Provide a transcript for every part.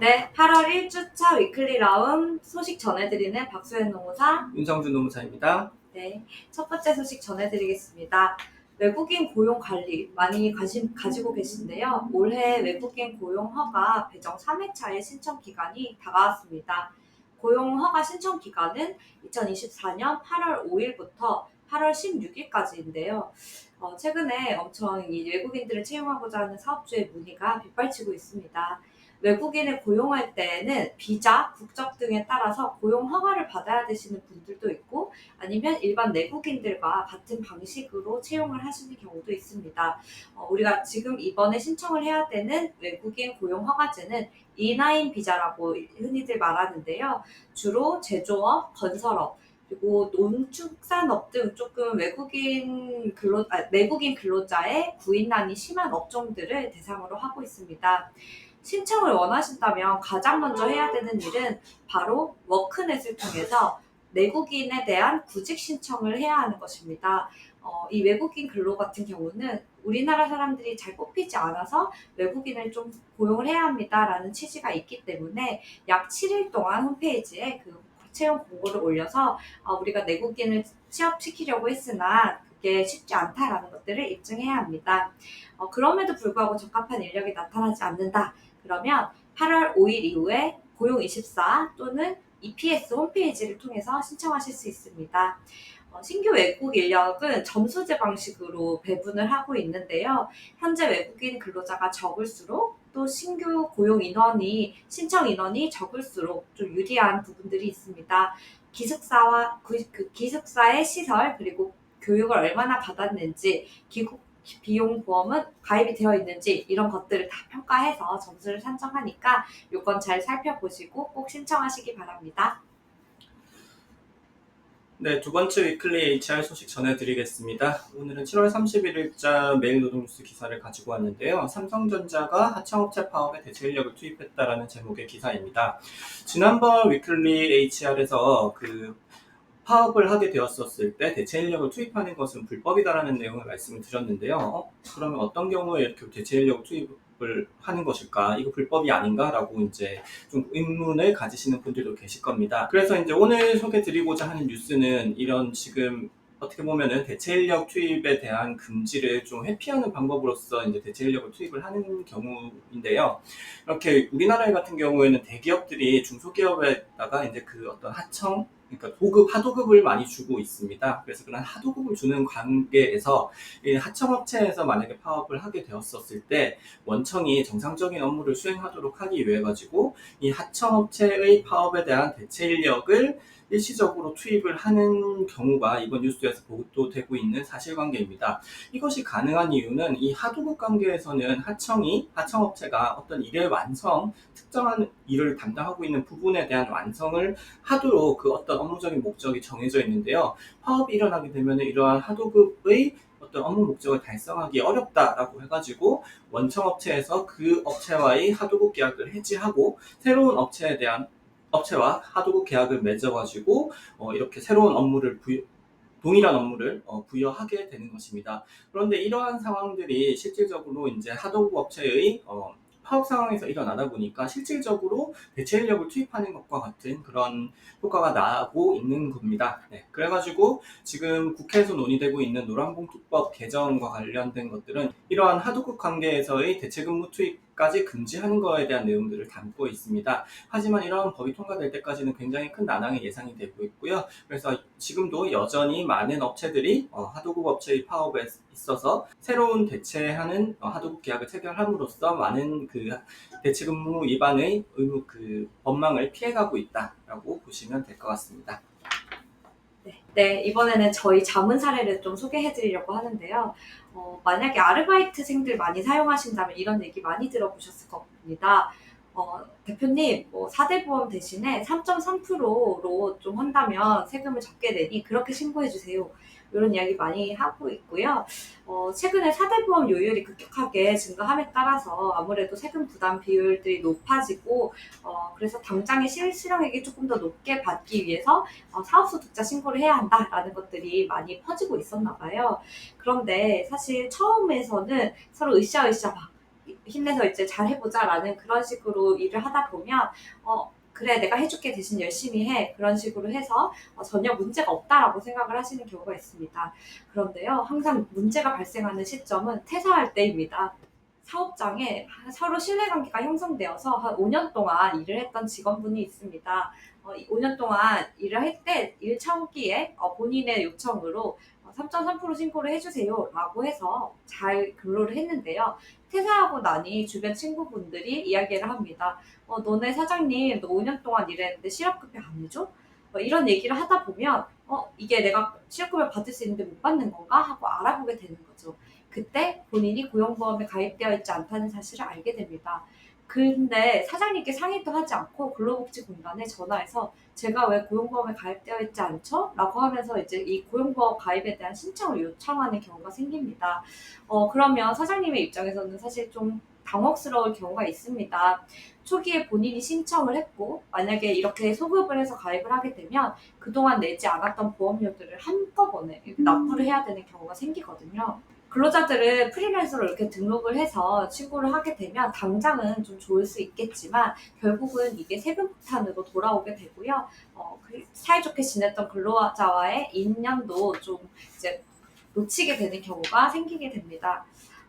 네, 8월 1주차 위클리 라운 소식 전해드리는 박소연 노무사. 윤성준 노무사입니다. 네, 첫 번째 소식 전해드리겠습니다. 외국인 고용 관리 많이 관심 가지고 계신데요. 올해 외국인 고용 허가 배정 3회차의 신청 기간이 다가왔습니다. 고용 허가 신청 기간은 2024년 8월 5일부터 8월 16일까지인데요. 최근에 엄청 이 외국인들을 채용하고자 하는 사업주의 문의가 빗발치고 있습니다. 외국인을 고용할 때에는 비자, 국적 등에 따라서 고용 허가를 받아야 되시는 분들도 있고 아니면 일반 내국인들과 같은 방식으로 채용을 하시는 경우도 있습니다. 우리가 지금 이번에 신청을 해야 되는 외국인 고용 허가제는 E9 비자라고 흔히들 말하는데요. 주로 제조업, 건설업, 그리고 농축산업 등 조금 내국인 근로자의 구인난이 심한 업종들을 대상으로 하고 있습니다. 신청을 원하신다면 가장 먼저 해야 되는 일은 바로 워크넷을 통해서 내국인에 대한 구직 신청을 해야 하는 것입니다. 이 외국인 근로 같은 경우는 우리나라 사람들이 잘 뽑히지 않아서 외국인을 좀 고용을 해야 합니다라는 취지가 있기 때문에 약 7일 동안 홈페이지에 그 채용 공고를 올려서 우리가 내국인을 취업시키려고 했으나 그게 쉽지 않다라는 것들을 입증해야 합니다. 그럼에도 불구하고 적합한 인력이 나타나지 않는다. 그러면 8월 5일 이후에 고용24 또는 EPS 홈페이지를 통해서 신청하실 수 있습니다. 신규 외국 인력은 점수제 방식으로 배분을 하고 있는데요. 현재 외국인 근로자가 적을수록 또 신규 고용 인원이 신청 인원이 적을수록 좀 유리한 부분들이 있습니다. 기숙사의 시설 그리고 교육을 얼마나 받았는지 기국 비용 보험은 가입이 되어 있는지 이런 것들을 다 평가해서 점수를 산정하니까 요건 잘 살펴보시고 꼭 신청하시기 바랍니다. 네, 두 번째 위클리 HR 소식 전해드리겠습니다. 오늘은 7월 31일자 매일노동뉴스 기사를 가지고 왔는데요. 삼성전자가 하청업체 파업에 대체 인력을 투입했다라는 제목의 기사입니다. 지난번 위클리 HR에서 파업을 하게 되었었을 때 대체 인력을 투입하는 것은 불법이다라는 내용을 말씀을 드렸는데요. 그러면 어떤 경우에 이렇게 대체 인력을 투입을 하는 것일까? 이거 불법이 아닌가라고 이제 좀 의문을 가지시는 분들도 계실 겁니다. 그래서 이제 오늘 소개드리고자 하는 뉴스는 이런 지금 어떻게 보면은 대체 인력 투입에 대한 금지를 좀 회피하는 방법으로서 이제 대체 인력을 투입을 하는 경우인데요. 이렇게 우리나라 같은 경우에는 대기업들이 중소기업에다가 이제 그 어떤 하청 그러니까 하도급을 많이 주고 있습니다. 그래서 그런 하도급을 주는 관계에서 하청업체에서 만약에 파업을 하게 되었었을 때 원청이 정상적인 업무를 수행하도록 하기 위해 가지고 이 하청업체의 파업에 대한 대체 인력을 일시적으로 투입을 하는 경우가 이번 뉴스에서 보도되고 있는 사실관계입니다. 이것이 가능한 이유는 이 하도급 관계에서는 하청업체가 어떤 일의 특정한 일을 담당하고 있는 부분에 대한 완성을 하도록 그 어떤 업무적인 목적이 정해져 있는데요. 파업이 일어나게 되면 이러한 하도급의 어떤 업무 목적을 달성하기 어렵다라고 해가지고 원청업체에서 그 업체와의 하도급 계약을 해지하고 새로운 업체와 하도급 계약을 맺어가지고 이렇게 새로운 동일한 업무를 부여하게 되는 것입니다. 그런데 이러한 상황들이 실질적으로 이제 하도급 업체의 파업 상황에서 일어나다 보니까 실질적으로 대체 인력을 투입하는 것과 같은 그런 효과가 나고 있는 겁니다. 네, 그래가지고 지금 국회에서 논의되고 있는 노란봉투법 개정과 관련된 것들은 이러한 하도급 관계에서의 대체근무 투입까지 금지하는 것에 대한 내용들을 담고 있습니다. 하지만 이러한 법이 통과될 때까지는 굉장히 큰 난항이 예상이 되고 있고요. 그래서 지금도 여전히 많은 업체들이 하도급 업체의 파업에 있어서 새로운 대체하는 하도급 계약을 체결함으로써 많은 그 대체근무 위반의 의무 법망을 피해가고 있다라고 보시면 될 것 같습니다. 네, 이번에는 저희 자문 사례를 좀 소개해 드리려고 하는데요. 만약에 아르바이트생들 많이 사용하신다면 이런 얘기 많이 들어보셨을 겁니다. 대표님, 4대 보험 대신에 3.3%로 좀 한다면 세금을 적게 내니 그렇게 신고해 주세요. 이런 이야기 많이 하고 있고요. 최근에 4대 보험 요율이 급격하게 증가함에 따라서 아무래도 세금 부담 비율들이 높아지고, 그래서 당장의 실수령액이 조금 더 높게 받기 위해서 사업소 득자 신고를 해야 한다라는 것들이 많이 퍼지고 있었나 봐요. 그런데 사실 처음에서는 서로 으쌰으쌰 막 힘내서 이제 잘 해보자라는 그런 식으로 일을 하다 보면 그래 내가 해줄게 대신 열심히 해 그런 식으로 해서 전혀 문제가 없다라고 생각을 하시는 경우가 있습니다. 그런데요 항상 문제가 발생하는 시점은 퇴사할 때입니다. 사업장에 서로 신뢰관계가 형성되어서 한 5년 동안 일을 했던 직원분이 있습니다. 5년 동안 일을 할 때 일차원기에 본인의 요청으로 3.3% 신고를 해주세요 라고 해서 잘 근로를 했는데요. 퇴사하고 나니 주변 친구분들이 이야기를 합니다. 너네 사장님 너 5년 동안 일했는데 실업급여 안 해줘? 이런 얘기를 하다 보면 이게 내가 실업급여 받을 수 있는데 못 받는 건가 하고 알아보게 되는 거죠. 그때 본인이 고용보험에 가입되어 있지 않다는 사실을 알게 됩니다. 근데 사장님께 상의도 하지 않고 근로복지공단에 전화해서 제가 왜 고용보험에 가입되어 있지 않죠? 라고 하면서 이제 이 고용보험 가입에 대한 신청을 요청하는 경우가 생깁니다. 그러면 사장님의 입장에서는 사실 좀 당혹스러울 경우가 있습니다. 초기에 본인이 신청을 했고 만약에 이렇게 소급을 해서 가입을 하게 되면 그동안 내지 않았던 보험료들을 한꺼번에 이렇게 납부를 해야 되는 경우가 생기거든요. 근로자들은 프리랜서로 이렇게 등록을 해서 신고를 하게 되면 당장은 좀 좋을 수 있겠지만 결국은 이게 세금 폭탄으로 돌아오게 되고요. 사이좋게 지냈던 근로자와의 인연도 좀 이제 놓치게 되는 경우가 생기게 됩니다.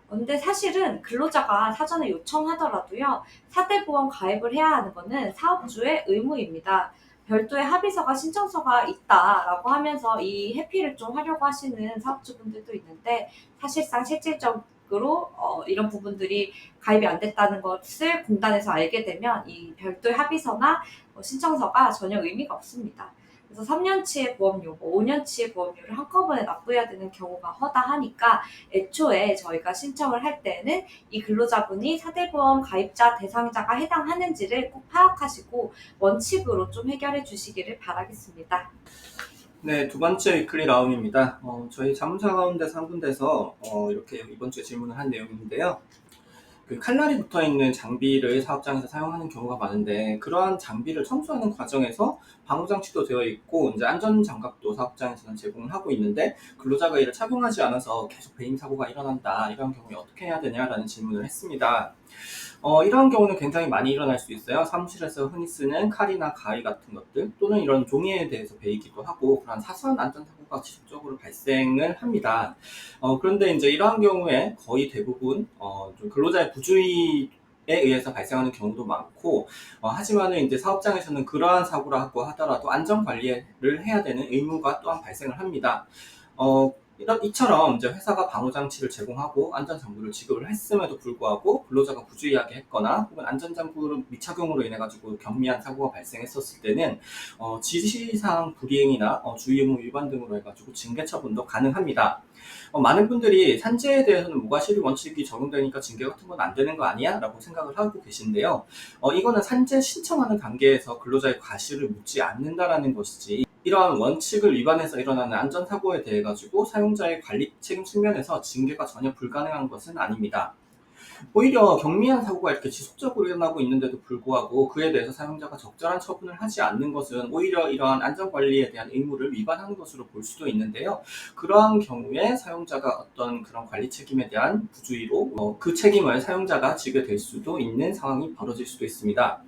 근데 사실은 근로자가 사전에 요청하더라도요, 사대보험 가입을 해야 하는 것은 사업주의 의무입니다. 별도의 합의서가 신청서가 있다라고 하면서 이 회피를 좀 하려고 하시는 사업주분들도 있는데 사실상 실질적으로 이런 부분들이 가입이 안 됐다는 것을 공단에서 알게 되면 이 별도의 합의서나 신청서가 전혀 의미가 없습니다. 그래서 3년치의 보험료, 5년치의 보험료를 한꺼번에 납부해야 되는 경우가 허다하니까 애초에 저희가 신청을 할 때는 이 근로자분이 사대보험 가입자 대상자가 해당하는지를 꼭 파악하시고 원칙으로 좀 해결해 주시기를 바라겠습니다. 네, 두 번째 위클리 라운입니다. 저희 자문사 가운데서 한 군데서 이렇게 이번 주에 질문을 한 내용인데요. 그 칼날이 붙어 있는 장비를 사업장에서 사용하는 경우가 많은데 그러한 장비를 청소하는 과정에서 방호 장치도 되어 있고 이제 안전 장갑도 사업장에서는 제공을 하고 있는데 근로자가 이를 착용하지 않아서 계속 배임 사고가 일어난다. 이런 경우에 어떻게 해야 되냐라는 질문을 했습니다. 이런 경우는 굉장히 많이 일어날 수 있어요. 사무실에서 흔히 쓰는 칼이나 가위 같은 것들 또는 이런 종이에 대해서 베이기도 하고 그런 사소한 안전사고가 지속적으로 발생을 합니다. 그런데 이제 이러한 경우에 거의 대부분 좀 근로자의 부주의에 의해서 발생하는 경우도 많고 하지만은 이제 사업장에서는 그러한 사고라고 하더라도 안전 관리를 해야 되는 의무가 또한 발생을 합니다. 이처럼 이제 회사가 방호 장치를 제공하고 안전장구를 지급을 했음에도 불구하고 근로자가 부주의하게 했거나 혹은 안전장구 미착용으로 인해 가지고 경미한 사고가 발생했었을 때는 지시사항 불이행이나 주의 의무 위반 등으로 해가지고 징계 처분도 가능합니다. 많은 분들이 산재에 대해서는 무과실이 원칙이 적용되니까 징계 같은 건 안 되는 거 아니야? 라고 생각을 하고 계신데요. 이거는 산재 신청하는 단계에서 근로자의 과실을 묻지 않는다라는 것이지 이러한 원칙을 위반해서 일어나는 안전사고에 대해 가지고 사용자의 관리 책임 측면에서 징계가 전혀 불가능한 것은 아닙니다. 오히려 경미한 사고가 이렇게 지속적으로 일어나고 있는데도 불구하고 그에 대해서 사용자가 적절한 처분을 하지 않는 것은 오히려 이러한 안전관리에 대한 의무를 위반하는 것으로 볼 수도 있는데요. 그러한 경우에 사용자가 어떤 그런 관리 책임에 대한 부주의로 그 책임을 사용자가 지게 될 수도 있는 상황이 벌어질 수도 있습니다.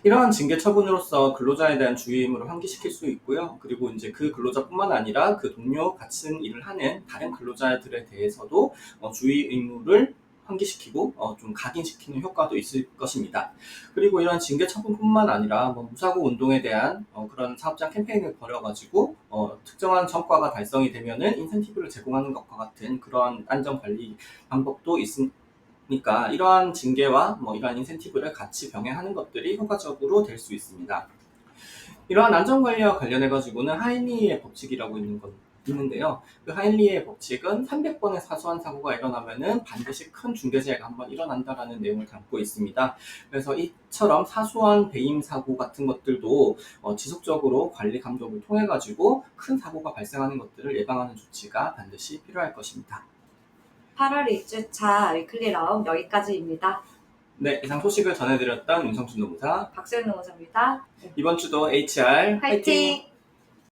이러한 징계 처분으로서 근로자에 대한 주의 의무를 환기시킬 수 있고요. 그리고 이제 그 근로자뿐만 아니라 그 동료 같은 일을 하는 다른 근로자들에 대해서도 주의 의무를 환기시키고 좀 각인시키는 효과도 있을 것입니다. 그리고 이런 징계 처분뿐만 아니라 무사고 운동에 대한 그런 사업장 캠페인을 벌여가지고 특정한 성과가 달성이 되면은 인센티브를 제공하는 것과 같은 그런 안전관리 방법도 있습니다. 그러니까 이러한 징계와 이러한 인센티브를 같이 병행하는 것들이 효과적으로 될 수 있습니다. 이러한 안전관리와 관련해 가지고는 하인리의 법칙이라고 있는데요. 그 하인리의 법칙은 300번의 사소한 사고가 일어나면은 반드시 큰 중대재해가 한번 일어난다라는 내용을 담고 있습니다. 그래서 이처럼 사소한 배임 사고 같은 것들도 지속적으로 관리 감독을 통해 가지고 큰 사고가 발생하는 것들을 예방하는 조치가 반드시 필요할 것입니다. 8월 2주차 위클리 라운 여기까지입니다. 네, 이상 소식을 전해드렸던 윤성준 노무사 박소연 노무사입니다. 이번 주도 HR 화이팅!